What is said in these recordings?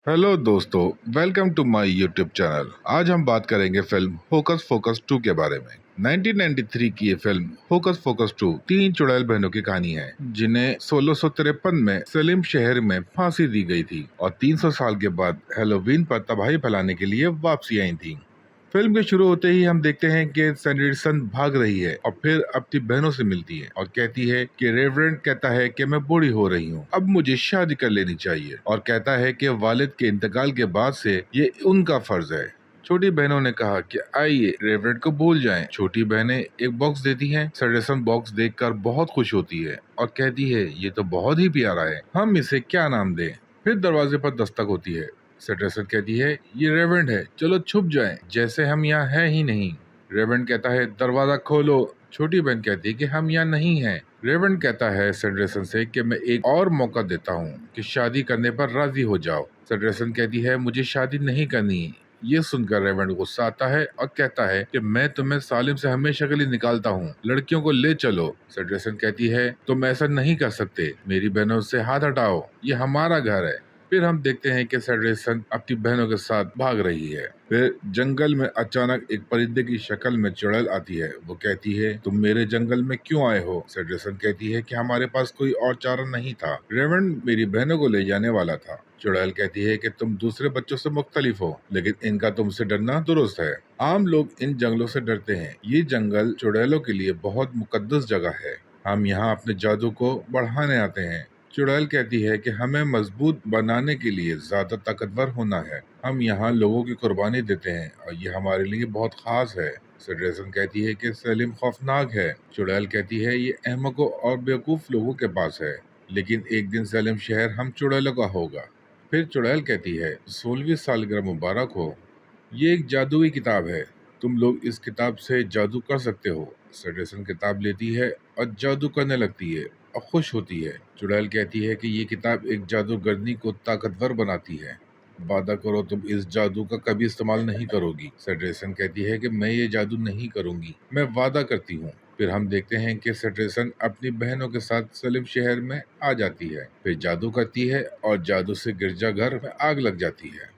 Hello दोस्तों, welcome to my YouTube channel. आज हम बात करेंगे फिल्म होकस पोकस 2 के बारे में। 1993 की ये फिल्म होकस पोकस 2 तीन चुड़ैल बहनों की कहानी है जिन्हें 1653 में सलीम शहर में फांसी दी गई थी और 300 साल के बाद हेलोवीन पर तबाही फैलाने के लिए वापसी आई थी। फिल्म के शुरू होते ही हम देखते हैं कि सैंडरसन भाग रही है और फिर अपनी बहनों से मिलती है और कहती है कि रेवरेंड कहता है कि मैं बूढ़ी हो रही हूँ, अब मुझे शादी कर लेनी चाहिए, और कहता है कि वालिद के इंतकाल के बाद से ये उनका फर्ज है। छोटी बहनों ने कहा कि आइए रेवरेंड को भूल जाएं। छोटी बहनें एक बॉक्स देती हैं। सैंडरसन बॉक्स देखकर बहुत खुश होती है और कहती है ये तो बहुत ही प्यारा है, हम इसे क्या नाम दें। फिर दरवाजे पर दस्तक होती है। सैंडरसन कहती है ये रेवरेंड है, चलो छुप जाएं जैसे हम यहाँ हैं ही नहीं। रेवरेंड कहता है दरवाजा खोलो। छोटी बहन कहती है कि हम यहाँ नहीं हैं। रेवरेंड कहता है सैंडरसन से कि मैं एक और मौका देता हूँ कि शादी करने पर राजी हो जाओ। सैंडरसन कहती है मुझे शादी नहीं करनी। ये सुनकर रेवरेंड गुस्सा आता है और कहता है कि मैं तुम्हें सालिम से हमेशा के लिए निकालता हूँ, लड़कियों को ले चलो। सैंडरसन कहती है तुम ऐसा नहीं कर सकते, मेरी बहनों से हाथ हटाओ, ये हमारा घर है। फिर हम देखते हैं कि सैंडरसन अपनी बहनों के साथ भाग रही है। फिर जंगल में अचानक एक परिंदे की शक्ल में चुड़ैल आती है। वो कहती है तुम मेरे जंगल में क्यों आए हो। सैंडरसन कहती है कि हमारे पास कोई और चारा नहीं था, रेवरेंड मेरी बहनों को ले जाने वाला था। चुड़ैल कहती है कि तुम दूसरे बच्चों से मुख्तलिफ हो, लेकिन इनका तुमसे डरना दुरुस्त है। आम लोग इन जंगलों से डरते हैं, ये जंगल चुड़ैलों के लिए बहुत मुकद्दस जगह है। हम यहाँ अपने जादू को बढ़ाने आते हैं। चुड़ैल कहती है कि हमें मजबूत बनाने के लिए ज्यादा ताकतवर होना है। हम यहाँ लोगों की कुर्बानी देते हैं और ये हमारे लिए बहुत खास है। सैंडरसन कहती है कि सलीम खौफनाक है। चुड़ैल कहती है ये अहमकों और बेवकूफ लोगों के पास है, लेकिन एक दिन सलीम शहर हम चुड़ैलों का होगा। फिर चुड़ैल कहती है 16वीं सालगिरह मुबारक हो, ये एक जादुई किताब है, तुम लोग इस किताब से जादू कर सकते हो। सैंडरसन किताब लेती है और जादू करने लगती है और खुश होती है। चुड़ैल कहती है कि ये किताब एक जादूगरनी को ताकतवर बनाती है, वादा करो तुम इस जादू का कभी इस्तेमाल नहीं करोगी। सैंडरसन कहती है कि मैं ये जादू नहीं करूंगी, मैं वादा करती हूँ। फिर हम देखते हैं कि सैंडरसन अपनी बहनों के साथ सलीम शहर में आ जाती है, फिर जादू करती है और जादू से गिरजाघर में आग लग जाती है।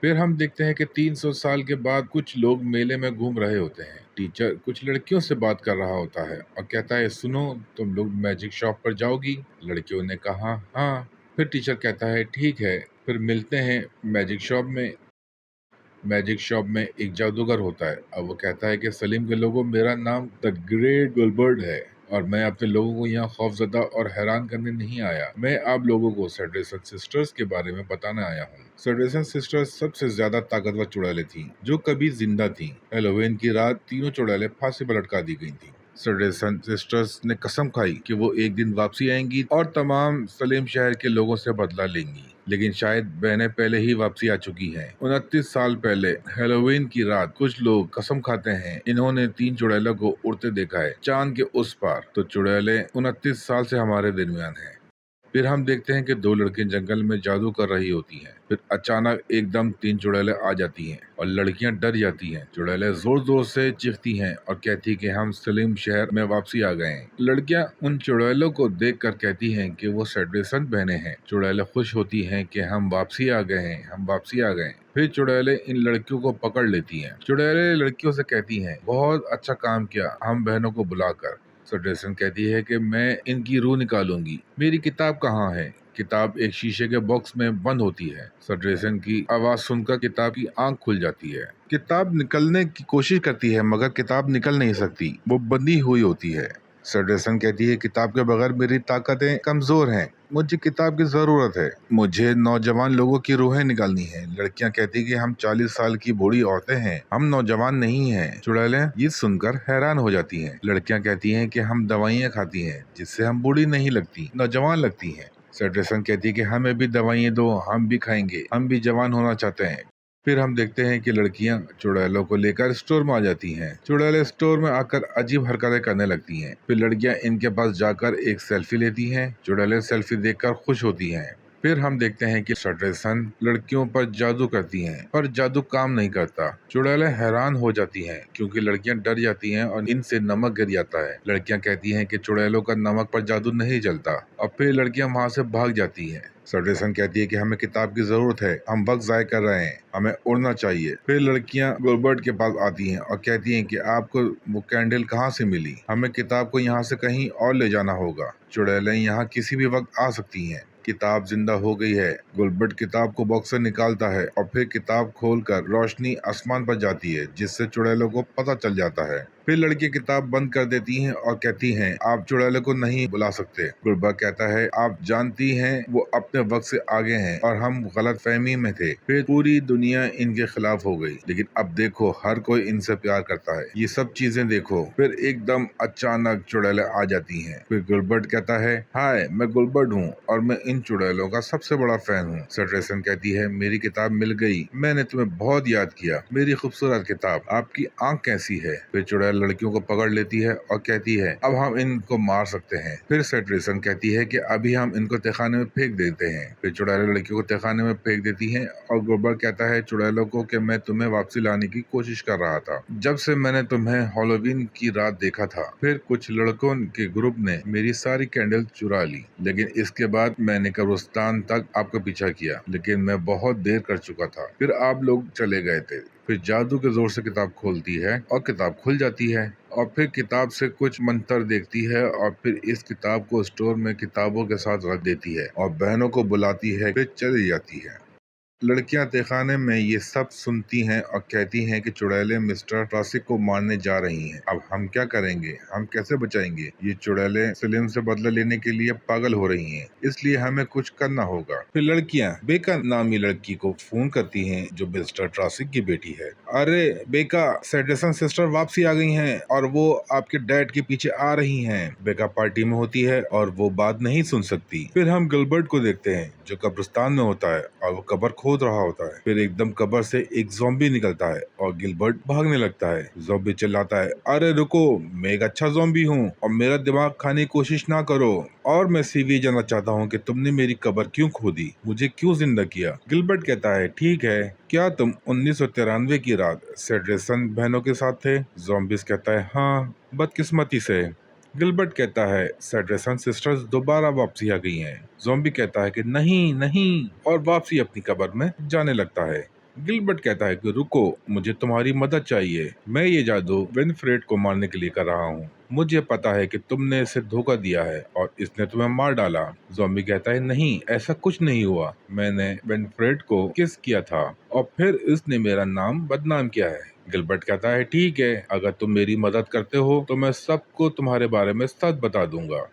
फिर हम देखते हैं कि 300 साल के बाद कुछ लोग मेले में घूम रहे होते हैं। टीचर कुछ लड़कियों से बात कर रहा होता है और कहता है सुनो, तुम लोग मैजिक शॉप पर जाओगी। लड़कियों ने कहा हाँ। फिर टीचर कहता है ठीक है, फिर मिलते हैं मैजिक शॉप में। मैजिक शॉप में एक जादूगर होता है और वो कहता है कि सलीम के लोगों, मेरा नाम द ग्रेट गुलबर्ड है और मैं अपने लोगों को यहाँ खौफजदा और हैरान करने नहीं आया, मैं आप लोगों को सैंडरसन सिस्टर्स के बारे में बताने आया हूँ। सैंडरसन सिस्टर्स सबसे ज्यादा ताकतवर चुड़ैलें थीं जो कभी जिंदा थीं। हेलोवीन की रात तीनों चुड़ैलें फांसी पर लटका दी गई थीं। सैंडरसन सिस्टर्स ने कसम खाई कि वो एक दिन वापसी आएंगी और तमाम सलीम शहर के लोगों से बदला लेंगी, लेकिन शायद बहनें पहले ही वापसी आ चुकी हैं। 29 साल पहले हेलोवीन की रात कुछ लोग कसम खाते हैं इन्होंने तीन चुड़ैलों को उड़ते देखा है चांद के उस पार। तो चुड़ैलें 29 साल से हमारे दरमियान हैं। फिर हम देखते हैं कि दो लड़कियां जंगल में जादू कर रही होती हैं। फिर अचानक एकदम तीन चुड़ैलें आ जाती हैं और लड़कियां डर जाती हैं। चुड़ैलें जोर जोर से चीखती हैं और कहती कि हम सलीम शहर में वापसी आ गए हैं। लड़कियां उन चुड़ैलों को देखकर कहती हैं कि वो सैंडरसन बहनें हैं। चुड़ैलें खुश होती हैं कि हम वापसी आ गए हैं, हम वापसी आ गए हैं। फिर चुड़ैलें इन लड़कियों को पकड़ लेती हैं। चुड़ैलें लड़कियों से कहती हैं बहुत अच्छा काम किया हम बहनों को बुलाकर। सैंडरसन कहती है कि मैं इनकी रूह निकालूंगी। मेरी किताब कहाँ है। किताब एक शीशे के बॉक्स में बंद होती है। सैंडरसन की आवाज सुनकर किताब की आंख खुल जाती है। किताब निकलने की कोशिश करती है मगर किताब निकल नहीं सकती, वो बंधी हुई होती है। सैंडरसन कहती है किताब के बगैर मेरी ताकतें कमजोर हैं, मुझे किताब की जरूरत है, मुझे नौजवान लोगों की रूहें निकालनी है। लड़कियां कहती कि हम 40 साल की बूढ़ी औरतें हैं, हम नौजवान नहीं हैं। चुड़ैलें ये सुनकर हैरान हो जाती हैं। लड़कियां कहती हैं कि हम दवाइयाँ खाती हैं जिससे हम बूढ़ी नहीं लगती, नौजवान लगती हैं। सैंडरसन कहती है कि हमें भी दवाइयाँ दो, हम भी खाएंगे, हम भी जवान होना चाहते हैं। फिर हम देखते हैं कि लड़कियां चुड़ैलों को लेकर स्टोर में आ जाती हैं। चुड़ैलें स्टोर में आकर अजीब हरकतें करने लगती हैं। फिर लड़कियां इनके पास जाकर एक सेल्फी लेती हैं। चुड़ैलें सेल्फी देखकर खुश होती हैं। फिर हम देखते हैं कि सटरेसन लड़कियों पर जादू करती हैं, पर जादू काम नहीं करता। चुड़ैलें हैरान हो जाती हैं क्योंकि लड़कियां डर जाती हैं और इनसे नमक गिर जाता है। लड़कियां कहती हैं कि चुड़ैलों का नमक पर जादू नहीं चलता और फिर लड़कियां वहां से भाग जाती हैं। सटरेसन कहती है कि हमें किताब की जरूरत है, हम वक्त जाय कर रहे हैं, हमें उड़ना चाहिए। फिर लड़कियां गुलबर्ट के पास आती हैं और कहती हैं कि आपको वो कैंडल कहाँ से मिली, हमें किताब को यहाँ से कहीं और ले जाना होगा। चुड़ैलें यहाँ किसी भी वक्त आ सकती हैं। किताब जिंदा हो गई है। गुलबर्ट किताब को बॉक्स से निकालता है और फिर किताब खोलकर रोशनी आसमान पर जाती है, जिससे चुड़ैलों को पता चल जाता है। फिर लड़की किताब बंद कर देती हैं और कहती हैं, आप चुड़ैलों को नहीं बुला सकते। गुलबर्ट कहता है, आप जानती हैं वो अपने वक्त से आगे हैं और हम गलत फहमी में थे। फिर पूरी दुनिया इनके खिलाफ हो गई, लेकिन अब देखो हर कोई इनसे प्यार करता है। ये सब चीजें देखो। फिर एकदम अचानक चुड़ैलें आ जाती हैं। फिर गुलबर्ट कहता है, हाय मैं गुलबर्ट हूँ और मैं इन चुड़ैलों का सबसे बड़ा फैन हूँ। सटरेसन कहती है, मेरी किताब मिल गई, मैंने तुम्हें बहुत याद किया, मेरी खूबसूरत किताब, आपकी आंख कैसी है। फिर चुड़ैल लड़कियों को पकड़ लेती है और कहती है, अब हम इनको मार सकते हैं। फिर सटरेसन कहती है कि अभी हम इनको तहखाने में फेंक देते हैं। फिर चुड़ैल लड़कियों को तहखाने में फेंक देती है और गुलबर्ट कहता है चुड़ैलों को कि मैं तुम्हें वापसी लाने की कोशिश कर रहा था, जब से मैंने तुम्हें हैलोवीन की रात देखा था। फिर कुछ लड़कों के ग्रुप ने मेरी सारी कैंडल चुरा ली, लेकिन इसके बाद मैंने कब्रिस्तान तक आपका पीछा किया, लेकिन मैं बहुत देर कर चुका था। फिर आप लोग चले गए थे। फिर जादू के जोर से किताब खोलती है और किताब खुल जाती है और फिर किताब से कुछ मंत्र देखती है और फिर इस किताब को स्टोर में किताबों के साथ रख देती है और बहनों को बुलाती है, फिर चली जाती है। लड़कियां तहखाने में ये सब सुनती हैं और कहती हैं कि चुड़ैलें मिस्टर ट्रासिक को मारने जा रही हैं। अब हम क्या करेंगे, हम कैसे बचाएंगे। ये चुड़ैलें सलीम से बदला लेने के लिए पागल हो रही हैं, इसलिए हमें कुछ करना होगा। फिर लड़कियां बेका नामी लड़की को फोन करती हैं जो मिस्टर ट्रासिक की बेटी है। अरे बेका, सैडरसन सिस्टर वापसी आ गई हैं और वो आपके डैड के पीछे आ रही हैं। बेका पार्टी में होती है और वो बात नहीं सुन सकती। फिर हम गिलबर्ट को देखते हैं जो कब्रिस्तान में होता है और वो कब्र खोद रहा होता है। फिर एकदम कब्र से एक ज़ॉम्बी निकलता है और गिलबर्ट भागने लगता है। ज़ॉम्बी चिल्लाता है, अरे रुको, मैं एक अच्छा ज़ॉम्बी हूँ और मेरा दिमाग खाने की कोशिश ना करो, और मैं सिर्फ ये जानना चाहता हूँ कि तुमने मेरी कब्र क्यों खोदी, मुझे क्यों जिंदा किया। गिलबर्ट कहता है, ठीक है, क्या तुम 1993 की रात सैडरसन बहनों के साथ थे। ज़ॉम्बीज कहता है, हाँ, बदकिस्मती से। गिलबर्ट कहता है, सैडरसन सिस्टर्स दोबारा वापसी आ गई हैं। ज़ॉम्बी कहता है कि नहीं नहीं, और वापसी अपनी कब्र में जाने लगता है। गिलबर्ट कहता है कि रुको, मुझे तुम्हारी मदद चाहिए। मैं ये जादू विनफ्रेड को मारने के लिए कर रहा हूँ। मुझे पता है कि तुमने इसे धोखा दिया है और इसने तुम्हें मार डाला। ज़ॉम्बी कहता है, नहीं, ऐसा कुछ नहीं हुआ, मैंने विनफ्रेड को किस किया था और फिर इसने मेरा नाम बदनाम किया है। गिलबर्ट कहता है, ठीक है, अगर तुम मेरी मदद करते हो तो मैं सबको तुम्हारे बारे में सच बता दूंगा।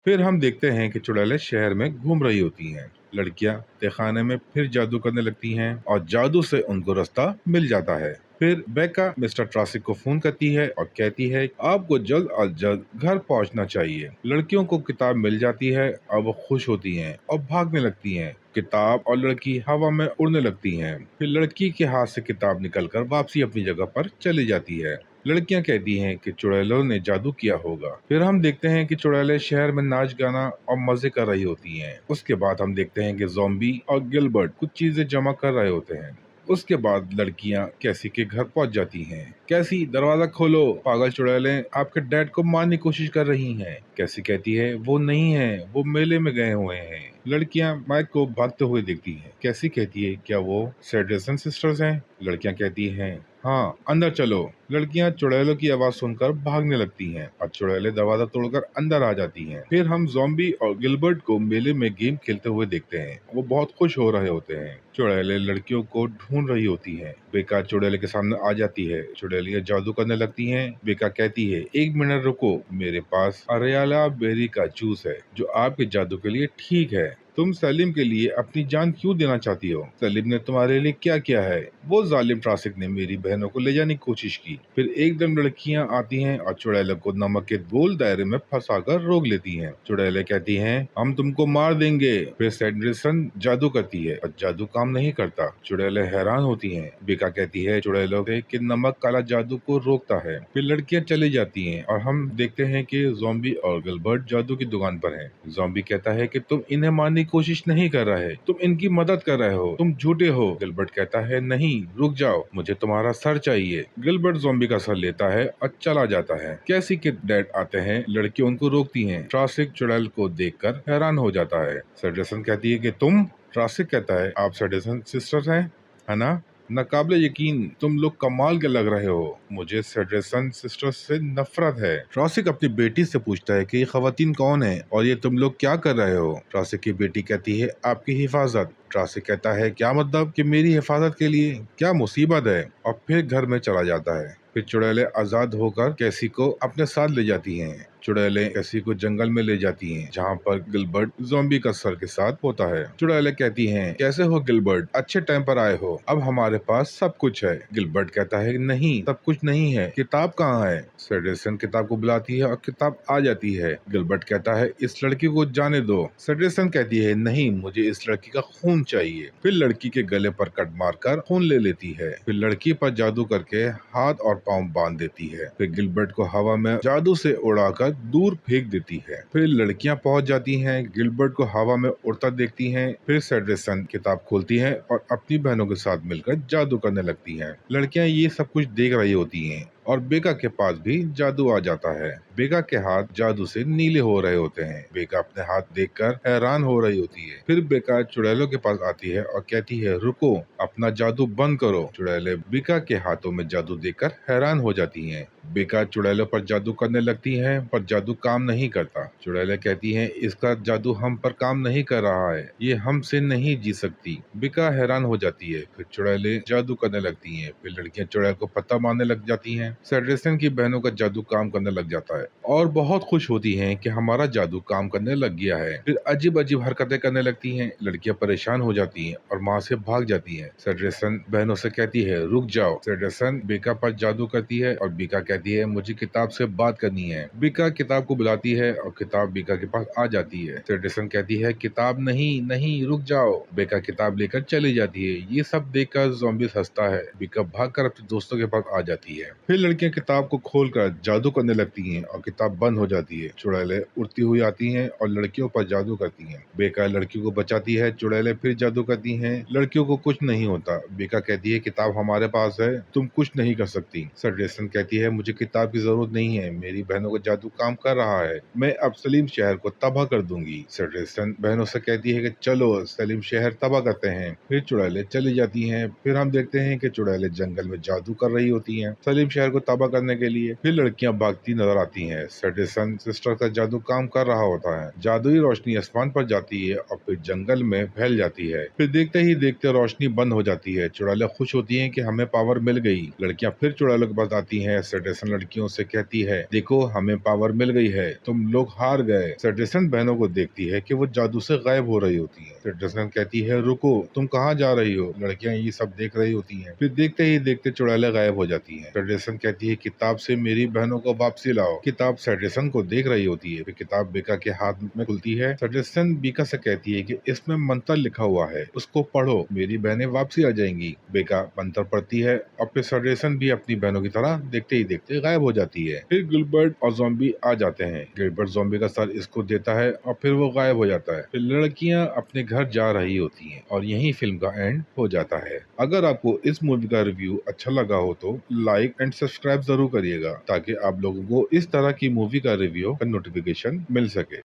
फिर हम देखते हैं कि चुड़ैलें शहर में घूम रही होती हैं। लड़कियां तहखाने में फिर जादू करने लगती हैं और जादू से उनको रास्ता मिल जाता है। फिर बेका मिस्टर ट्रासिक को फोन करती है और कहती है, आपको जल्द अज जल्द घर पहुंचना चाहिए। लड़कियों को किताब मिल जाती है और वो खुश होती हैं और भागने लगती हैं। किताब और लड़की हवा में उड़ने लगती हैं। फिर लड़की के हाथ से किताब निकलकर वापसी अपनी जगह पर चली जाती है। लड़कियां कहती हैं कि चुड़ैलों ने जादू किया होगा। फिर हम देखते हैं कि चुड़ैलें शहर में नाच गाना और मजे कर रही होती हैं। उसके बाद हम देखते हैं कि ज़ॉम्बी और गिलबर्ट कुछ चीजें जमा कर रहे होते हैं। उसके बाद लड़कियां कैसी के घर पहुंच जाती हैं। कैसी, दरवाजा खोलो, पागल चुड़ैलें आपके डैड को मारने की कोशिश कर रही हैं। कैसी कहती है, वो नहीं है, वो मेले में गए हुए हैं। लड़कियां माइक को भागते हुए देखती हैं। कैसी कहती है, क्या वो सैडरसन सिस्टर्स हैं। लड़कियां कहती हैं, हाँ, अंदर चलो। लड़कियां चुड़ैलों की आवाज सुनकर भागने लगती हैं और चुड़ैलें दरवाजा तोड़कर अंदर आ जाती हैं। फिर हम ज़ॉम्बी और गिलबर्ट को मेले में गेम खेलते हुए देखते हैं। वो बहुत खुश हो रहे होते हैं। चुड़ैलें लड़कियों को ढूंढ रही होती हैं। बेका चुड़ैले के सामने आ जाती है। चुड़ैलियां जादू करने लगती हैं। बेका कहती है, एक मिनट रुको, मेरे पास अरियाला बेरी का जूस है जो आपके जादू के लिए ठीक है। तुम सलीम के लिए अपनी जान क्यों देना चाहती हो? सलीम ने तुम्हारे लिए क्या किया है? वो जालिम ट्रासिक ने मेरी बहनों को ले जाने की कोशिश की। फिर एकदम लड़कियां आती हैं और चुड़ैलों को नमक के गोल दायरे में फंसाकर रोक लेती हैं। चुड़ैलें कहती हैं, हम तुमको मार देंगे। फिर सैडरसन जादू करती है और जादू काम नहीं करता। चुड़ैलें हैरान होती हैं। बेका कहती है चुड़ैलों से कि नमक काला जादू को रोकता है। फिर लड़कियां चली जाती हैं और हम देखते हैं कि ज़ॉम्बी और गिलबर्ट जादू की दुकान पर हैं। ज़ॉम्बी कहता है कि तुम इन्हें मारने की कोशिश नहीं कर रहे, तुम इनकी मदद कर रहे हो, तुम झूठे हो। गिलबर्ट कहता है नहीं, रुक जाओ, मुझे तुम्हारा सर चाहिए। गिलबर्ट ज़ॉम्बी का सर लेता है और चला जाता है। कैसी के डैड आते हैं, लड़कियों उनको रोकती हैं। ट्रासिक चुड़ैल को देखकर हैरान हो जाता है। सैडरसन कहती है कि तुम। ट्रासिक कहता है आप सैडरसन सिस्टर हैं, है ना? नाकाबिले यकीन, तुम लोग कमाल के लग रहे हो। मुझे सैडरसन सिस्टर से नफरत है। ट्रासिक अपनी बेटी से पूछता है कि ये खवातीन कौन है और ये तुम लोग क्या कर रहे हो। ट्रासिक की बेटी कहती है आपकी हिफाजत। ट्रासिक कहता है क्या मतलब कि मेरी हिफाजत के लिए क्या मुसीबत है, और फिर घर में चला जाता है। फिर चुड़ैलें आजाद होकर कैसी को अपने साथ ले जाती हैं। चुड़ैलें कैसी को जंगल में ले जाती हैं, जहाँ पर गिलबर्ट ज़ॉम्बी का सर के साथ होता है। चुड़ैलें कहती हैं कैसे हो गिलबर्ट, अच्छे टाइम पर आए हो, अब हमारे पास सब कुछ है। गिलबर्ट कहता है नहीं, सब कुछ नहीं है, किताब कहाँ है। सैडरसन किताब को बुलाती है और किताब आ जाती है। गिलबर्ट कहता है इस लड़की को जाने दो। सैडरसन कहती है नहीं, मुझे इस लड़की का खून चाहिए। फिर लड़की के गले पर कट मारकर खून ले लेती है। फिर लड़की पर जादू करके हाथ और पाँव बांध देती है। फिर गिलबर्ट को हवा में जादू से उड़ाकर दूर फेंक देती है। फिर लड़कियां पहुंच जाती हैं, गिलबर्ट को हवा में उड़ता देखती हैं। फिर सैडरसन किताब खोलती है और अपनी बहनों के साथ मिलकर जादू करने लगती हैं। लड़कियां ये सब कुछ देख रही होती हैं और बेका के पास भी जादू आ जाता है। बेका के हाथ जादू से नीले हो रहे होते हैं। बेका अपने हाथ देखकर हैरान हो रही होती है। फिर बेका चुड़ैलों के पास आती है और कहती है रुको, अपना जादू बंद करो। चुड़ैलें बेका के हाथों में जादू देखकर हैरान हो जाती हैं। बेका चुड़ैलों पर जादू करने लगती है, पर जादू काम नहीं करता। चुड़ैलें कहती हैं इसका जादू हम पर काम नहीं कर रहा है, ये हमसे नहीं जी सकती। बेका हैरान हो जाती है। फिर चुड़ैलें जादू करने लगती हैं। फिर लड़कियां चुड़ैल को पत्ता मारने लग जाती हैं। सैडरसन की बहनों का जादू काम करने लग जाता है और बहुत खुश होती हैं कि हमारा जादू काम करने लग गया है। फिर अजीब अजीब हरकतें करने लगती हैं। लड़कियां परेशान हो जाती हैं और वहाँ से भाग जाती हैं। सैडरसन बहनों से कहती है रुक जाओ। सैडरसन बेका पर जादू करती है और बेका कहती है मुझे किताब से बात करनी है। बेका किताब को बुलाती है और किताब बेका के पास आ जाती है। सैडरसन कहती है किताब नहीं, नहीं, रुक जाओ। बेका किताब लेकर चली जाती है। ये सब देखकर ज़ॉम्बी हंसता है। बेका भागकर अपने दोस्तों के पास आ जाती है। फिर लड़कियां किताब को खोलकर जादू करने लगती हैं और किताब बंद हो जाती है। चुड़ैलें उड़ती हुई आती हैं और लड़कियों पर जादू करती हैं। बेका लड़कियों को बचाती है। चुड़ैलें फिर जादू करती हैं। लड़कियों को कुछ नहीं होता। बेका कहती है किताब हमारे पास है, तुम कुछ नहीं कर सकती। सैडरसन कहती है मुझे किताब की जरूरत नहीं है, मेरी बहनों का जादू काम कर रहा है, मैं अब सलीम शहर को तबाह कर दूंगी। सैडरसन बहनों से कहती है कि चलो सलीम शहर तबाह करते हैं। फिर चुड़ैलें चली जाती हैं। फिर हम देखते हैं कि चुड़ैलें जंगल में जादू कर रही होती हैं सलीम शहर को तबाह करने के लिए। फिर लड़कियां भागती नजर आती हैं। सैडरसन सिस्टर का जादू काम कर रहा होता है। जादुई रोशनी आसमान पर जाती है और फिर जंगल में फैल जाती है। फिर देखते ही देखते रोशनी बंद हो जाती है। चुड़ैलें खुश होती हैं कि हमें पावर मिल गई। लड़कियां फिर चुड़ैलों के पास आती हैं। सैडरसन लड़कियों से कहती है देखो हमें पावर मिल गई है, तुम लोग हार गए। सैडरसन बहनों को देखती है कि वो जादू से गायब हो रही होती है। सैडरसन कहती है रुको, तुम कहाँ जा रही हो। लड़कियां ये सब देख रही होती हैं। फिर देखते ही देखते चुड़ैलें गायब हो जाती हैं। सैडरसन कहती है किताब से मेरी बहनों को वापसी लाओ। किताब सैडरसन को देख रही होती है। फिर किताब बेका के हाथ में खुलती है। सैडरसन बेका से कहती है कि इसमें मंत्र लिखा हुआ है, उसको पढ़ो, मेरी बहनें वापसी आ जाएंगी। बेका मंत्र पढ़ती है और फिर सैडरसन भी अपनी बहनों की तरह देखते ही देखते गायब हो जाती है। फिर गिलबर्ट और ज़ॉम्बी आ जाते हैं। गिलबर्ट ज़ॉम्बी का सर इसको देता है और फिर वो गायब हो जाता है। फिर लड़कियां अपने घर जा रही होती हैं और यही फिल्म का एंड हो जाता है। अगर आपको इस मूवी का रिव्यू अच्छा लगा हो तो लाइक एंड सब्सक्राइब जरूर करिएगा, ताकि आप लोगों को इस तरह की मूवी का रिव्यू का नोटिफिकेशन मिल सके।